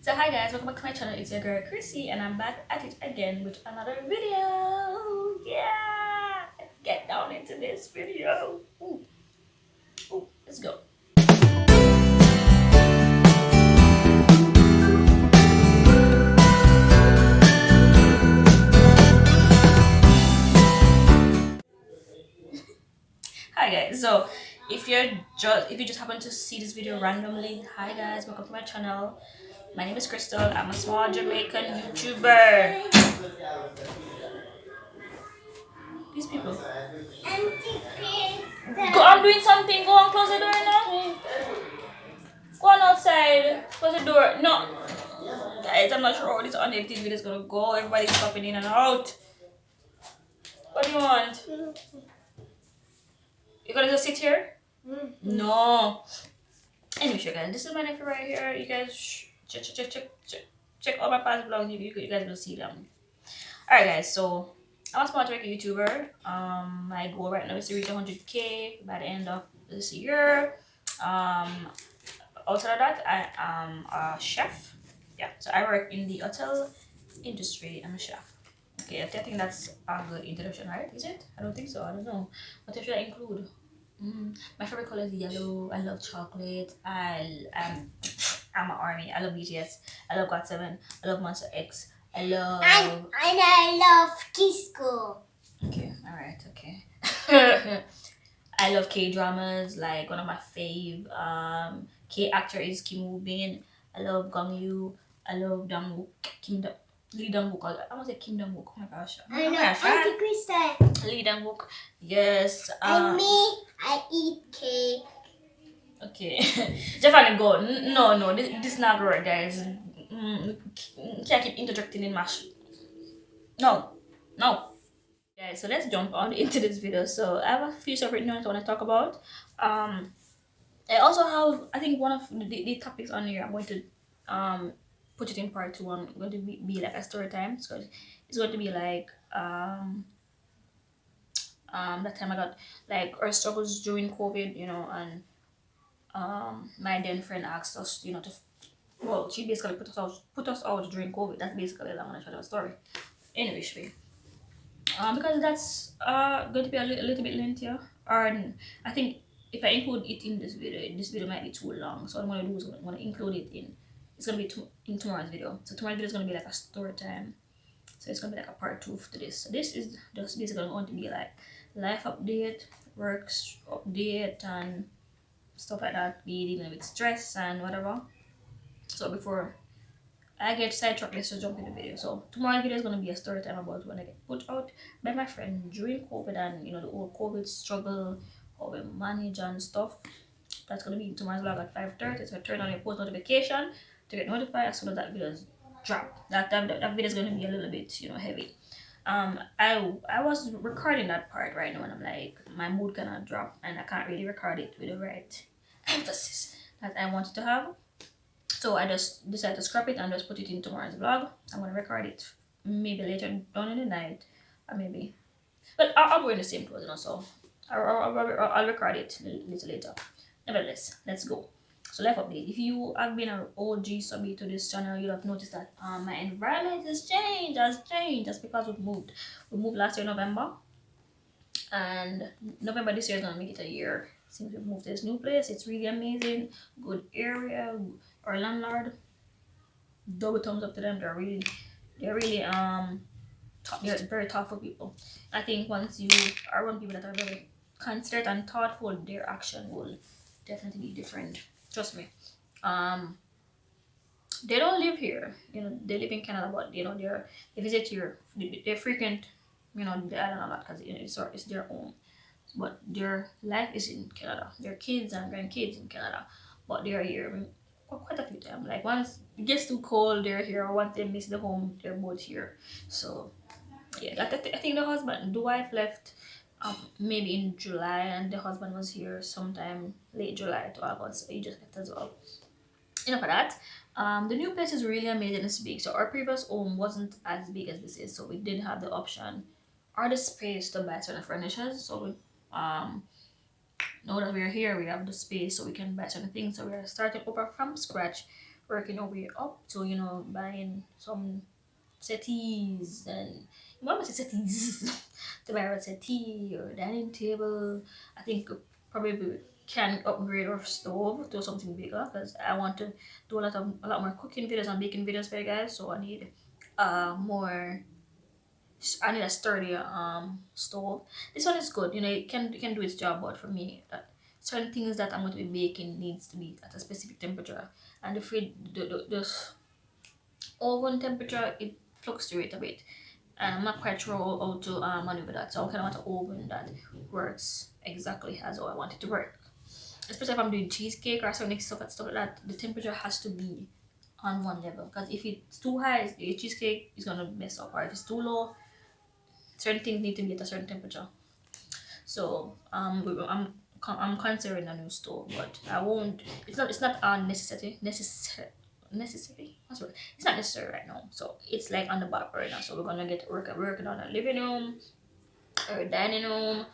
So hi guys, welcome back to my channel. It's your girl Chrissy and I'm back at it again with another video. Yeah, let's get down into this video. Ooh. Ooh, let's go. Hi guys, so if you just happen to see this video randomly, hi guys, welcome to my channel. My name is Crystal. I'm a small Jamaican YouTuber. These people. Go, I'm doing something. Go and close the door now. Go on outside. Close the door. No. Guys, I'm not sure how this unedited video is gonna go. Everybody's stopping in and out. What do you want? You gonna just sit here? No. Anyway, sure guys, this is my nephew right here. You guys check all my past vlogs. You guys will see them. Alright guys, so I'm a small Jamaican YouTuber. My goal right now is to reach 100k by the end of this year. Outside of that, I am a chef. Yeah, so I work in the hotel industry. I'm a chef. Okay, I think that's a good introduction, right? Is it? I don't think so. I don't know. What should I include? My favorite color is yellow. I love chocolate. I'm an army. I love BTS. I love GOT7. I love Monster X. And I love Kisco. Okay, alright, okay. I love K dramas. Like one of my fave K actor is Kim Woo Bin. I love Gong Yoo. I love Dang Wook. Lee Dang Wook. I want to say Kim Dang Wook. Oh my gosh. I know. Auntie Krista. Lee Dang Wook. Yes. And me, I eat cake. Okay. Japan go. No. This is not right, guys. Can't keep interjecting in my No. Guys, so let's jump on into this video. So I have a few separate notes I want to talk about. I also have, I think one of the topics on here, I'm going to put it in part 2. I'm going to be like a story time. So it's going to be like that time I got like our struggles during COVID, and my then friend asked us, to well, she basically put us out during COVID. That's basically the long and short of the story. Anyway, because that's going to be a little bit lengthier, or I think if I include it in this video might be too long. So what I'm gonna do is I'm gonna include it in. It's gonna be in tomorrow's video. So tomorrow's video is gonna be like a story time. So it's gonna be like a part 2 to this. So this is just basically going to be like life update, works update, and stuff like that. Be dealing with stress and whatever. So before I get sidetracked, let's just jump in the video. So tomorrow's video is gonna be a story time about when I get put out by my friend during COVID and the whole COVID struggle, how we manage and stuff. That's gonna be tomorrow's vlog at 5:30. So turn on your post notification to get notified as soon as that video is dropped. That video is gonna be a little bit heavy. I was recording that part right now and I'm like my mood cannot drop and I can't really record it with the right emphasis that I wanted to have. So I just decided to scrap it and just put it in tomorrow's vlog. I'm gonna record it maybe later on in the night, or maybe, but I'll wear the same clothes, so I'll record it a little later. Nevertheless, let's go. So life update. If you have been an OG subby to this channel, you'll have noticed that my environment has changed. That's because we moved. We moved last year November, and November this year is gonna make it a year since we moved to this new place. It's really amazing, good area. Our landlord, double thumbs up to them. They're really they're very thoughtful people. I think once you are around people that are very considerate and thoughtful, their action will definitely be different. Trust me. They don't live here. They live in Canada, but they visit here. They frequent the island a lot because it's their own. But their life is in Canada. Their kids and grandkids in Canada, but they are here quite a few times. Like once it gets too cold, they're here. Or once they miss the home, they're both here. So yeah, I think the wife left maybe in July, and the husband was here sometime late July to August. So he just left as well. Enough of that. The new place is really amazing. It's big. So our previous home wasn't as big as this is, so we did have the option or the space to buy certain furniture. So we now that we're here, we have the space so we can buy certain things. So we're starting over from scratch working our way up to, buying some settees and what was it settees to buy a settee or dining table. I think probably we can upgrade our stove to something bigger because I want to do a lot more cooking videos and baking videos for you guys. So more I need a sturdier stove. This one is good, it can do its job, but for me, certain things that I'm going to be baking needs to be at a specific temperature, and the oven temperature it fluctuates a bit, and I'm not quite sure how to maneuver that. So I kind of want an oven that works exactly as how I want it to work. Especially if I'm doing cheesecake or certain stuff like that, the temperature has to be on one level. Because if it's too high, the cheesecake is gonna mess up, or if it's too low, certain things need to be at a certain temperature. So I'm considering a new stove, but I won't. It's not a necessity. That's right. It's not necessary right now. So it's like on the back right now. So we're gonna get working on a living room or a dining room.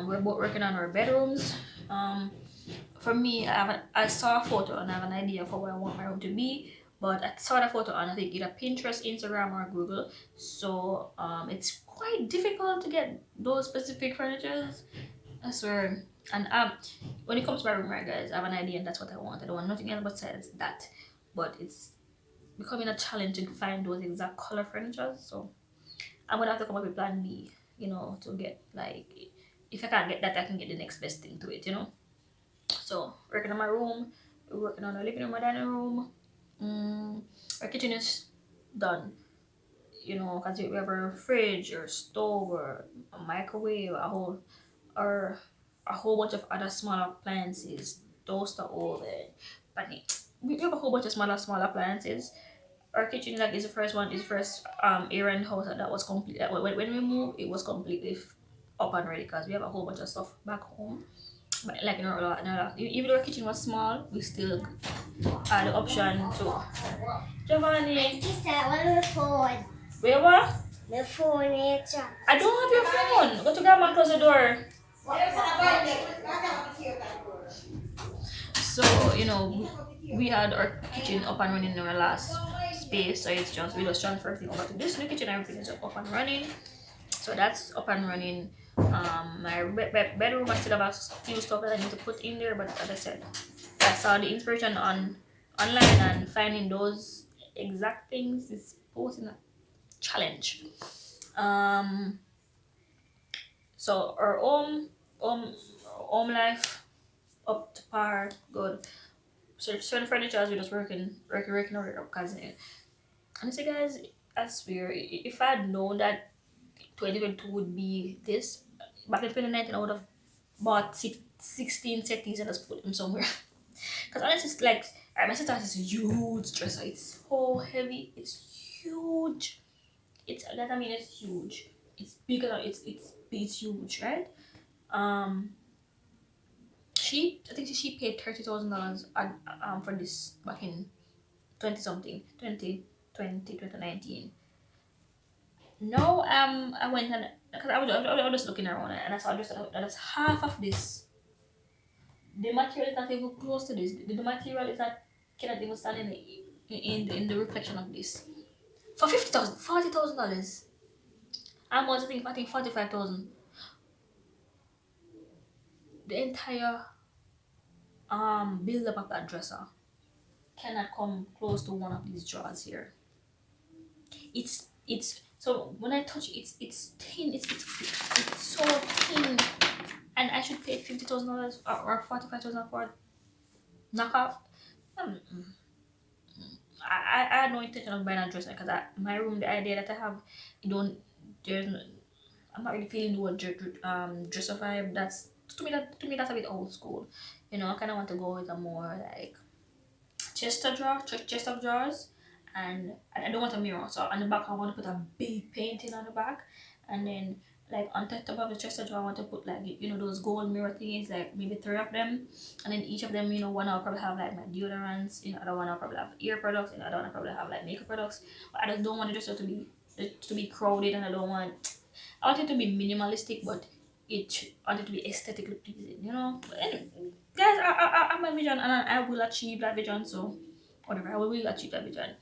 We're both working on our bedrooms. Um, for me, I saw a photo and I have an idea for what I want my room to be. But I saw the photo on I think either Pinterest, Instagram, or Google. So it's quite difficult to get those specific furnitures. I swear. And when it comes to my room, right, guys, I have an idea and that's what I want. I don't want nothing else besides that. But it's becoming a challenge to find those exact color furnitures. So I'm gonna have to come up with plan B, to get like if I can't get that, I can get the next best thing to it. So working on my room, we're working on the living room, my dining room. Our kitchen is done, because we have a fridge or stove or a microwave, or a whole bunch of other smaller appliances, toaster oven, but we have a whole bunch of smaller appliances. Our kitchen like is the first area in the house that was complete. When we moved, it was completely up and ready because we have a whole bunch of stuff back home. But like even though our kitchen was small, we still had the option to. Giovanni, Just that one with phone. where what? The phone it's I don't have your phone. Go to grandma and close the door. So we had our kitchen up and running in our last space, so we just transfer everything over to this new kitchen. Everything is up and running, so that's up and running. My bedroom, I still have a few stuff that I need to put in there, but as I said, I saw the inspiration online, and finding those exact things is posing a challenge. Um, so our home life up to par, good. So certain furniture we just working on it up, cause honestly, guys, I swear, if I had known that 2022 would be this back in 2019, I would have bought 16 settees and just put them somewhere. Cause honestly, it's like my sister has this huge dresser. It's so heavy. It's huge. It's huge. It's bigger. It's huge, right? Um, I think she paid $30,000 for this back in 20 something 2019. No, I went and because I was just looking around and I saw just half of this. The material is not even close to this. The material is not cannot even stand in the reflection of this. For $40,000. I think 45,000. The entire build up of that dresser cannot come close to one of these drawers here. It's so when I touch it, it's thin. It's so thin, and I should pay $50,000 or 45,000 for it. Knockoff. Um, I had no intention of buying a dresser because my room, the idea that I have, you don't there's no, I'm not really feeling the word dresser vibe. That's to me that's a bit old school. I kind of want to go with a more like chest of drawers, and I don't want a mirror. So on the back, I want to put a big painting on the back, and then like on top of the chest of drawer, I want to put like those gold mirror things, like maybe three of them, and then each of them, one I'll probably have like my deodorants, other one I'll probably have ear products, and other one I'll probably have like makeup products. But I just don't want the dresser to be crowded, and I want it to be minimalistic, but I want it to be aesthetically pleasing. But anyway, guys, I'm a vision, and I will achieve that vision. So whatever. I will really achieve that vision.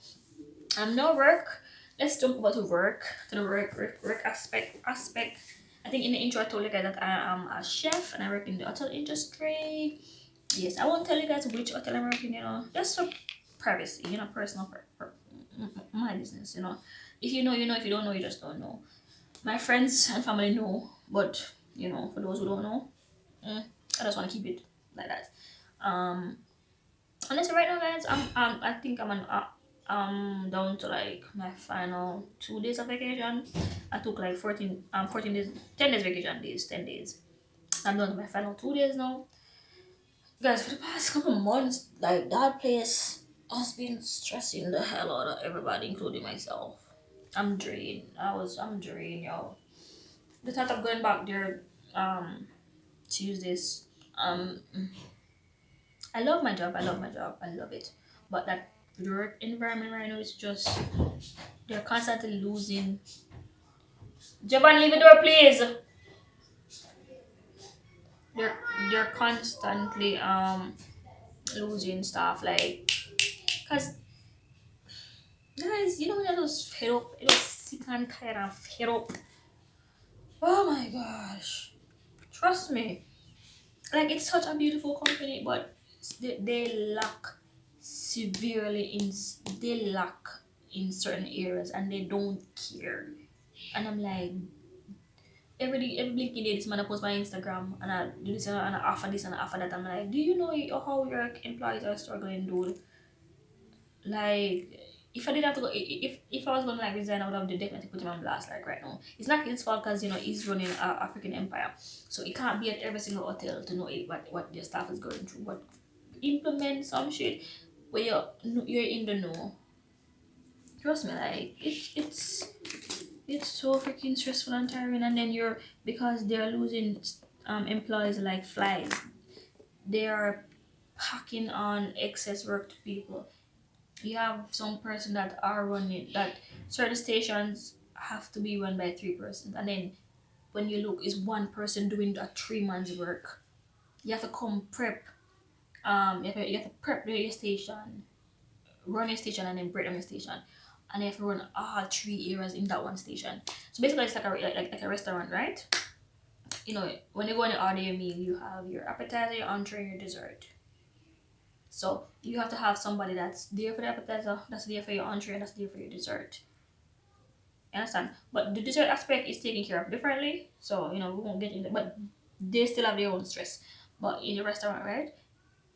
No work. Let's jump over to work, to the work aspect. I think in the intro I told you guys that I am a chef and I work in the hotel industry. Yes, I won't tell you guys which hotel I'm working, just for privacy, personal, my business, If you know, you know. If you don't know, you just don't know. My friends and family know, but for those who don't know, I just want to keep it like that. And so right now, guys, I think down to like my final 2 days of vacation. I took like 14 days, 10 days vacation days, 10 days. I'm down to my final 2 days now. Guys, for the past couple months, like that place has been stressing the hell out of everybody, including myself. I'm drained. I'm drained, y'all. The thought of going back there, Tuesdays, I love my job. I love my job. I love it. But that work environment right now is just, they're constantly losing. Javan, leave the door, please. They're they're constantly losing stuff, like, cause guys, when I just fed up, it was sick and tired and fed up. Oh my gosh, trust me. Like, it's such a beautiful company, but they lack severely in they lack in certain areas, and they don't care. And I'm like, every blinking day, this man I post my Instagram and I do this and I offer this and I offer that. I'm like, do you know how your employees are struggling, dude? Like, if I didn't have to go, if I was gonna like resign, I would have definitely put him on blast. Like right now, it's not his fault because he's running an African empire, so he can't be at every single hotel to know what their staff is going through. But implement some shit where you're in the know. Trust me, like it's so freaking stressful and tiring, and then because they're losing employees like flies, they are packing on excess work to people. You have some person that are running that certain stations have to be run by 3 persons, and then when you look, is one person doing a 3 months work. You have to come prep. You have to prep your station, run your station, and then break down your station, and you have to run all 3 areas in that one station. So basically, it's like a restaurant, right? When you go and order your meal, you have your appetizer, your entree, and your dessert. So you have to have somebody that's there for the appetizer, that's there for your entree, and that's there for your dessert. You understand? But the dessert aspect is taken care of differently. So we won't get into, but they still have their own stress. But in the restaurant, right?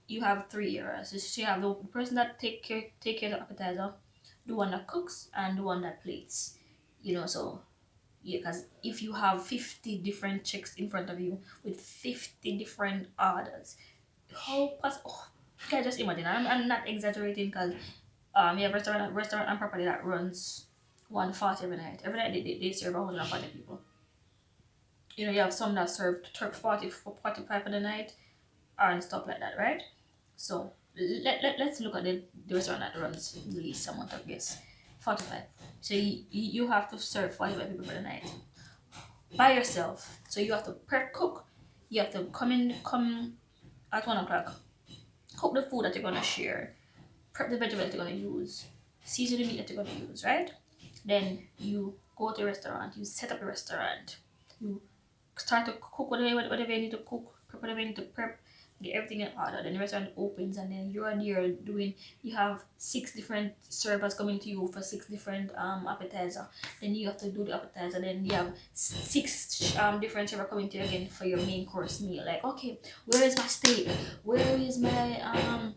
You have 3 areas. So you have the person that take care of the appetizer, the one that cooks, and the one that plates. So yeah, because if you have 50 different chicks in front of you with 50 different orders, how can I just imagine? I'm not exaggerating, because you have restaurant and property that runs 140 every night. Every night they serve 140 people. You have some that serve 45 for the night and stuff like that, right? So let's look at the restaurant that runs the least amount of guests, 45. So you have to serve 45 people for the night by yourself. So you have to prep cook. You have to come at 1 o'clock, cook the food that you're gonna share, prep the vegetable that you're gonna use, season the meat that you're gonna use, right? Then you go to a restaurant, you set up a restaurant, you start to cook whatever you need to cook, prep whatever you need to prep, get everything in order. Then the restaurant opens, and then you're there you have 6 different servers coming to you for 6 different appetizer. Then you have to do the appetizer. Then you have 6 different servers coming to you again for your main course meal. Like, okay, where is my steak? Where is my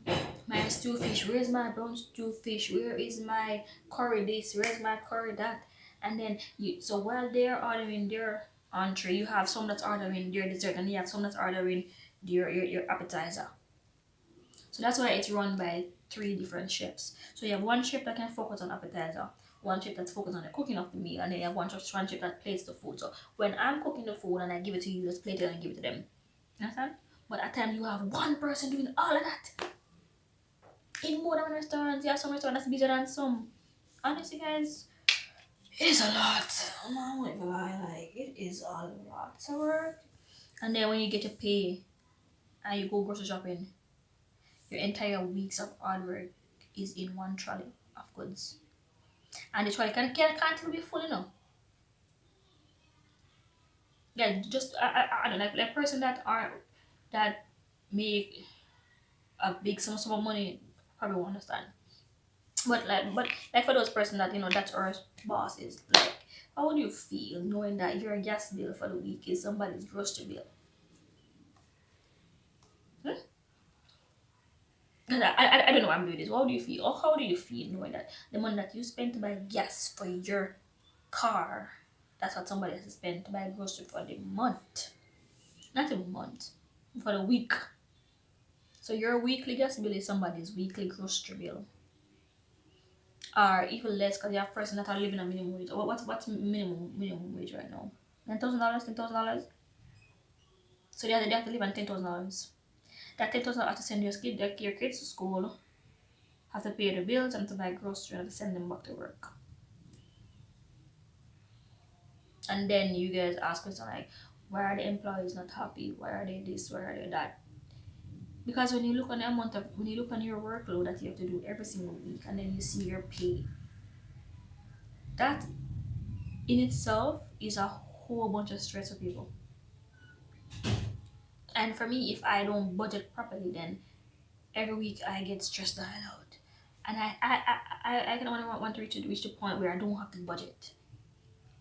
stew fish? Where is my brown stew fish? Where is my curry this? Where is my curry that? And then so while they're ordering their entree, you have some that's ordering their dessert, and you have some that's ordering your appetizer. So that's why it's run by 3 different chefs. So you have one chef that can focus on appetizer, one chef that's focused on the cooking of the meal, and then you have one chef that plates the food. So when I'm cooking the food and I give it to you, just plate it and give it to them. Understand? But at times you have one person doing all of that. In more than one restaurant, you have some restaurants that's busier than some. Honestly, guys, it is a lot. I'm not gonna lie, like, it is a lot to work. And then when you get to pay and you go grocery shopping, your entire weeks of hard work is in one trolley of goods, and the trolley can't even be full, Yeah, just I don't know, like person that are that make a big sum of money probably won't understand. But like for those person that that's our boss is like, how would you feel knowing that your gas bill for the week is somebody's grocery bill? Hmm? 'Cause I don't know why I'm doing this. How do you feel? Or how do you feel knowing that the money that you spend to buy gas for your car, that's what somebody has to spend to buy grocery for the month, not a month, for the week. So your weekly gas bill is somebody's weekly grocery bill, or even less because you have person that are living on minimum wage. What's minimum wage right now? $9,000, $10,000. So they have to live on $10,000. That $10,000 have to send your kids to school, have to pay the bills and to buy groceries and to send them back to work. And then you guys ask questions like, why are the employees not happy? Why are they this? Why are they that? Because when you look on your workload that you have to do every single week, and then you see your pay, that in itself is a whole bunch of stress for people. And for me, if I don't budget properly, then every week I get stressed the hell out. And I kind of want to reach the point where I don't have to budget.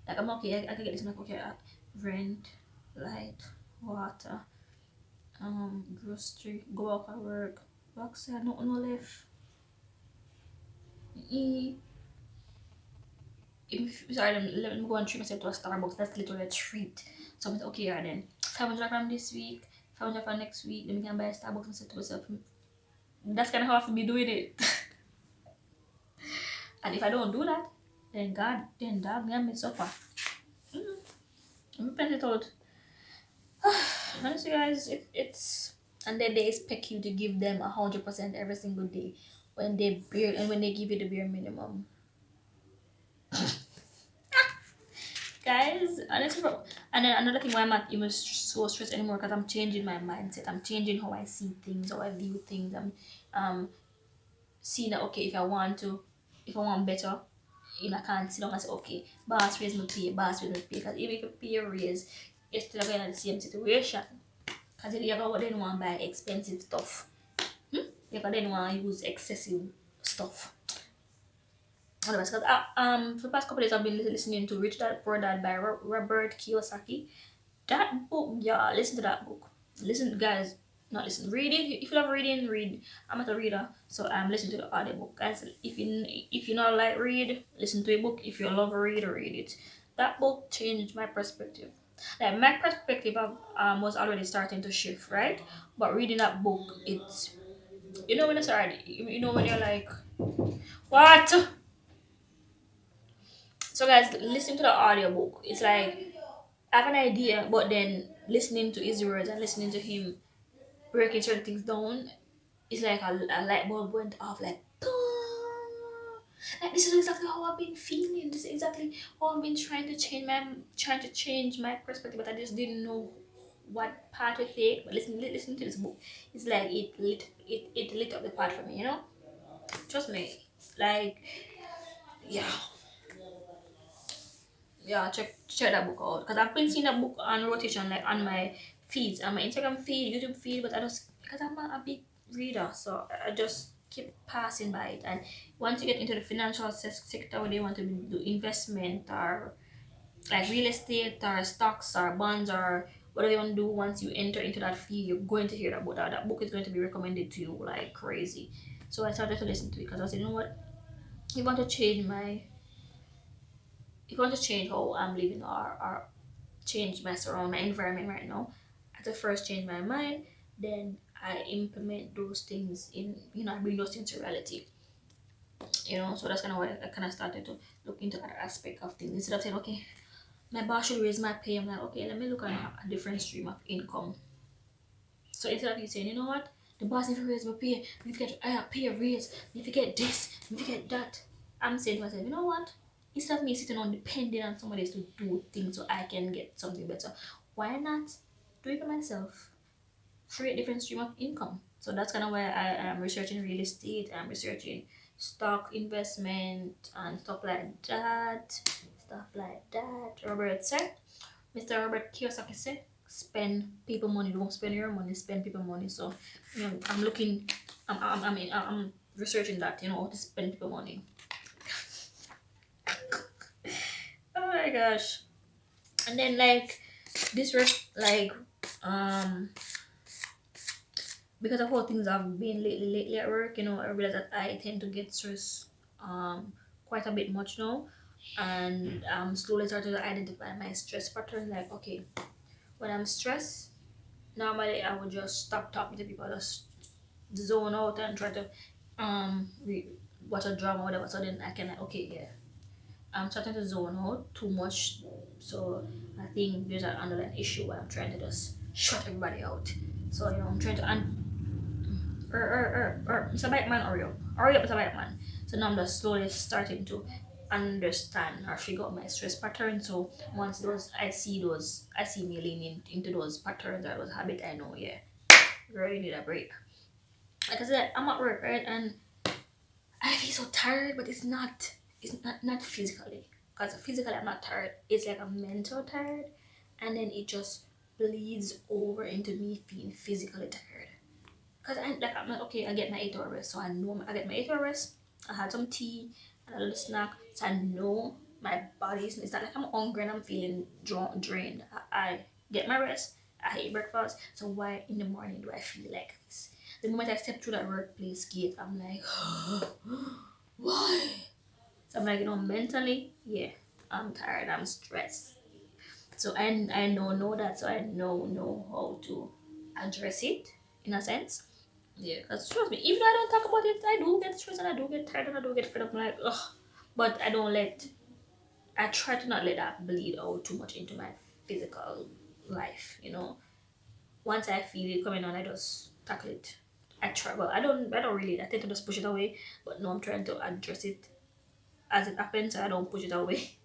Like I'm okay, I can get this. I'm like, okay, rent, light, water, grocery, go out at work. Work say no left. Eat. If sorry, let me go and treat myself to a Starbucks. That's literally a treat. So I'm like, okay, yeah, then 500 from this week, 500 from next week. Then we can buy a Starbucks and say to myself, that's kind of how I have to be doing it. And if I don't do that, then God, then dog, me and me suffer. I'm it out. Honestly, guys, it's and then they expect you to give them 100% every single day when they give you the bare minimum. Guys, honestly, and then another thing why I'm not even so stressed anymore because I'm changing my mindset. I'm changing how I see things, how I view things. I'm seeing that okay, if I want better, I can't sit down and say okay, boss raise my pay, boss raise my pay. Because even if you pay a raise, you're still going in the same situation. Because you're going to want to buy expensive stuff. You're going to want to use excessive stuff. Otherwise, because for the past couple days I've been listening to Rich Dad Poor Dad by Robert Kiyosaki. That book, yeah, listen to that book. Listen, guys, not listen. Read it. If you love reading, read. I'm not a reader, so I'm listening to the audiobook. Guys, if you not like read, listen to a book. If you love read, read it. That book changed my perspective. Like my perspective was already starting to shift, right? But reading that book, it's when it's already when you're like, what? So guys, listen to the audiobook. It's like I have an idea, but then listening to his words and listening to him breaking certain things down, it's like a light bulb went off, like, like this is exactly how I've been feeling. This is exactly how I've been trying to change my perspective, but I just didn't know what path to take. But listen to this book. It's like it lit up the path for me. Trust me. Like yeah, yeah, check that book out because I've been seeing that book on rotation, like on my feeds, on my Instagram feed, YouTube feed, but I just because I'm not a big reader, so I just keep passing by it. And once you get into the financial sector where they want to do investment or like real estate or stocks or bonds or whatever you want to do, once you enter into that field, you're going to hear about that. That book is going to be recommended to you like crazy. So I started to listen to it because I said, you know what, you want to change my if you want to change how I'm living or change my surround my environment right now, I have to first change my mind, then I implement those things I bring those things to reality. So that's kind of why I kind of started to look into other aspect of things instead of saying, okay, my boss should raise my pay. I'm like, okay, let me look at a different stream of income. So instead of you saying, you know what, the boss needs to raise my pay, need to get pay a raise, need to get this, need to get that. I'm saying to myself, you know what? Instead of me sitting on depending on somebody else to do things so I can get something better, why not do it for myself? Create different stream of income. So that's kind of why I am researching real estate. I'm researching stock investment and stuff like that. Stuff like that. Robert said, Mr. Robert Kiyosaki said, spend people money, don't spend your money, spend people money. So, I'm looking, I'm researching that, how to spend people money. Oh my gosh. And then like this like um because of how things have been lately at work, I realize that I tend to get stressed quite a bit much now. And slowly started to identify my stress pattern. Like, okay, when I'm stressed, normally I would just stop talking to people, just zone out and try to watch a drama or whatever. So then I can like, okay, yeah, I'm starting to zone out too much. So I think there's an underlying issue where I'm trying to just shut everybody out. So I'm trying to Mr. Bikeman, hurry up, Mr. Bikeman. So now I'm just slowly starting to understand or figure out my stress pattern. So once I see me leaning into those patterns or those habits, I know, yeah, girl, you need a break. Like I said, I'm at work, right, and I feel so tired, but it's not physically, because physically I'm not tired. It's like a mental tired, and then it just bleeds over into me feeling physically tired. Cause I'm like, okay, I get my 8 hour rest, so I know I get my 8 hour rest. I had some tea and a little snack, so I know my body's. It's not like I'm hungry and I'm feeling drained. I get my rest. I eat breakfast. So why in the morning do I feel like this? The moment I step through that workplace gate, I'm like, why? So I'm like, mentally, yeah, I'm tired. I'm stressed. So I know that, so I know how to address it in a sense. Yeah, because trust me, even though I don't talk about it, I do get stressed and I do get tired and I do get fed up. I'm like, ugh. But I try to not let that bleed out too much into my physical life. Once I feel it coming on, I just tackle it. I try, but I don't really, I tend to just push it away. But no, I'm trying to address it as it happens, so I don't push it away.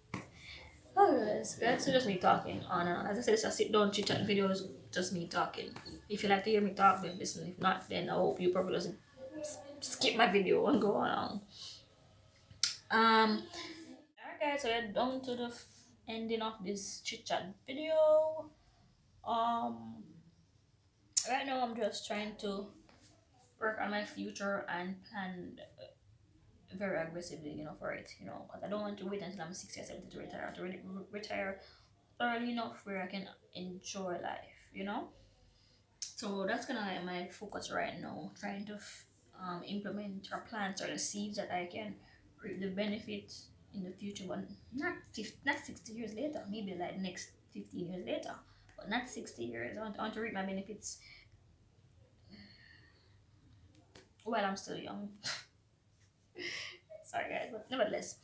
Oh, that's just me talking on and on. As I said, it's a sit down chit chat video, is just me talking. If you like to hear me talk, then listen. If not, then I hope you probably just skip my video and go on. Alright, guys, so we're down to the ending of this chit chat video. Um, right now I'm just trying to work on my future and plan very aggressively, for it, because I don't want to wait until I'm 60 or 70 to retire. To really retire early enough where I can enjoy life. So that's kind of like my focus right now, trying to implement or plant certain seeds that I can reap the benefits in the future, but not 60 years later, maybe like next 15 years later, but not 60 years. I want to reap my benefits while I'm still young. Sorry, guys, but nevertheless.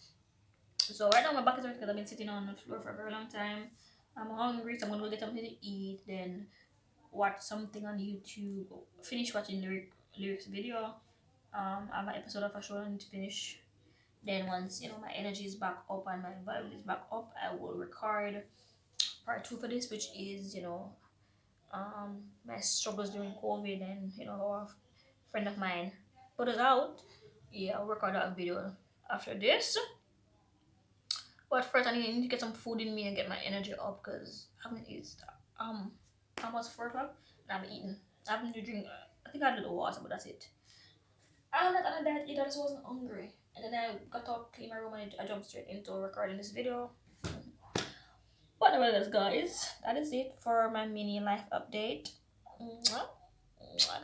So right now my back is hurt because I've been sitting on the floor for a very long time. I'm hungry, so I'm gonna go get something to eat, then watch something on YouTube, finish watching lyrics video. I have an episode of a show I need to finish. Then once my energy is back up and my vibe is back up, I will record part two for this, which is my struggles during COVID, and how a friend of mine put it out. Yeah, I'll record that video after this. But first, I need to get some food in me and get my energy up because I haven't eaten. Um, almost 4 o'clock and I haven't eaten. I haven't drink. I think I had a little water, but that's it. I'm not on a diet either. I just wasn't hungry. And then I got up, clean my room, and I jumped straight into recording this video. But nevertheless, guys, that is it for my mini life update. Mwah. Mwah.